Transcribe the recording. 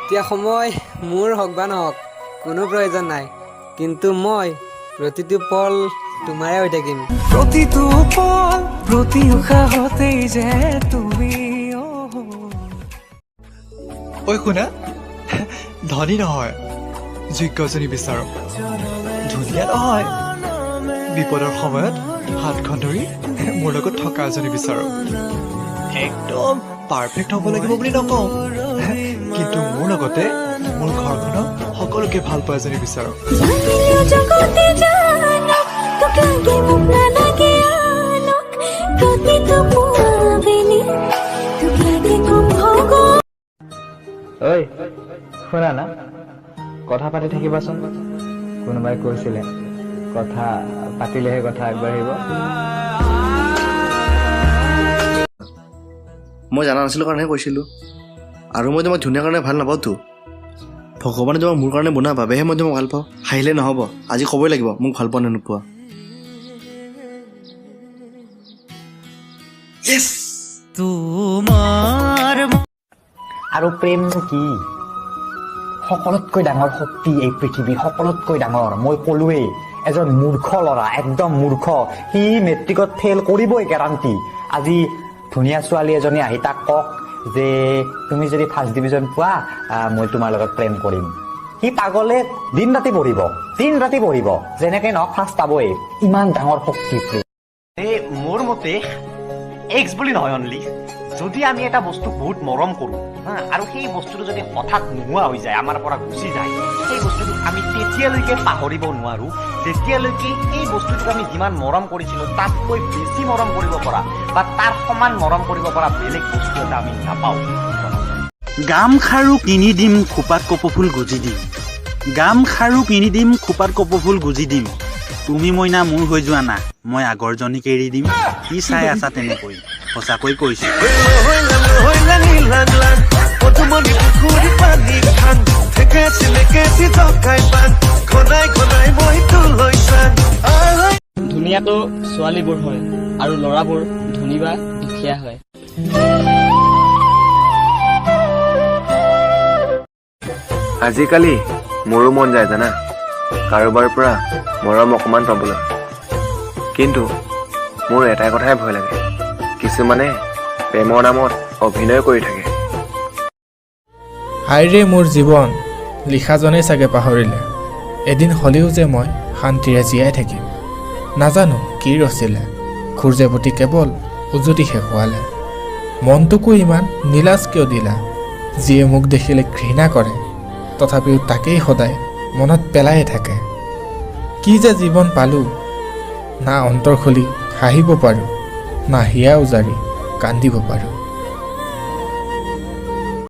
এতিয়া সময় মোৰ হওক বা নহওক কোনো প্ৰয়োজন নাই, কিন্তু মই প্ৰতিটো পল তোমাৰে হৈ থাকিম। প্ৰতিটো পল প্ৰতি উশাহতেই যে তুমি। ঐ শুনা, ধনী নহয় যোগ্যজনী বিচাৰো, ধুনীয়া নহয় বিপদৰ সময়ত হাতখন ধৰি মোৰ লগত থকা এজনী বিচাৰো। একদম পাৰফেক্ট হ'ব লাগিব বুলি নকওঁ, কিন্তু মোৰ লগতে মোৰ ঘৰখনক সকলোকে ভাল পোৱা এজনী বিচাৰো। ঐ শুনা না, কথা পাতি থাকিবাচোন। কোনোবাই কৈছিলে কথা পাতিলেহে কথা আগবাঢ়িব। মই জানা নাছিলোঁ কাৰণেহে কৈছিলোঁ, আৰু মই তোমাক ধুনীয়া কাৰণে ভাল নাপাওঁতো। ভগৱানে তোমাক মোৰ কাৰণে বনোৱা বাবেহে মই তোমাক ভাল পাওঁ। হাঁহিলে নহ'ব, আজি ক'বই লাগিব মোক ভাল পোৱা নে নোপোৱা। আৰু প্ৰেমনো কি? সকলোতকৈ ডাঙৰ শক্তি এই পৃথিৱীৰ, সকলোতকৈ ডাঙৰ। মই ক'লোৱেই, এজন মূৰ্খ ল'ৰা, একদম মূৰ্খ, সি মেট্ৰিকত ফেইল কৰিবই গেৰাণ্টি। আজি ধুনীয়া ছোৱালী এজনী আহি তাক কওক যে তুমি যদি ফাৰ্ষ্ট ডিভিজন পোৱা মই তোমাৰ লগত প্ৰেম কৰিম। সি পাগলে দিন ৰাতি পঢ়িব, যেনেকে নহওক ফাৰ্ষ্ট পাবই। ইমান ডাঙৰ শক্তি মোৰ মতে এক্স বুলি নহয় অনলি, যদি আমি এটা বস্তু বহুত মৰম কৰোঁ আৰু সেই বস্তুটো যদি হঠাৎ নোহোৱা হৈ যায়, আমাৰ পৰা গুচি যায়, সেই বস্তুটো আমি তেতিয়ালৈকে পাহৰিব নোৱাৰোঁ যেতিয়ালৈকে এই বস্তুটোক আমি যিমান মৰম কৰিছিলোঁ তাতকৈ বেছি মৰম কৰিব পৰা বা তাৰ সমান মৰম কৰিব পৰা বেলেগ বস্তু এটা আমি নাপাওঁ। গামখাৰু কিনি দিম, খোপাত কপৌফুল গুজি দিম। গামখাৰু কিনি দিম, খোপাত কপৌফুল গুজি দিম। তুমি মইনা মোৰ হৈ যোৱা না, মই আগৰজনীক এৰি দিম। কি চাই আছা তেনেকৈ, সঁচাকৈ কৈছো। ধুনীয়াটো ছোৱালীবোৰ হয় আৰু ল'ৰাবোৰ ধনী বা দুখীয়া হয়। আজিকালি মোৰো মন যায় জানা, কাৰোবাৰ পৰা মৰম অকমান পাবলৈ, কিন্তু মোৰ এটাই কথাই ভয় লাগে, কিছুমানে প্ৰেমৰ নামত অভিনয় কৰি থাকে। হাইৰে মোৰ জীৱন, লিখাজনেই চাগে পাহৰিলে। এদিন হ'লেও যে মই শান্তিৰে জীয়াই থাকিম। নাজানো কি ৰচিলে, সূৰ্যৱতী কেৱল উজুতি শেষোৱালে। মনটোকো ইমান নিলাজ কিয় দিলা, যিয়ে মোক দেখিলে ঘৃণা কৰে, তথাপিও তাকেই সদায় মনত পেলায়ে থাকে। কি যে জীৱন পালোঁ, না অন্তৰ খুলি হাঁহিব পাৰোঁ, না হিয়া উজাৰি কান্দিব পাৰোঁ।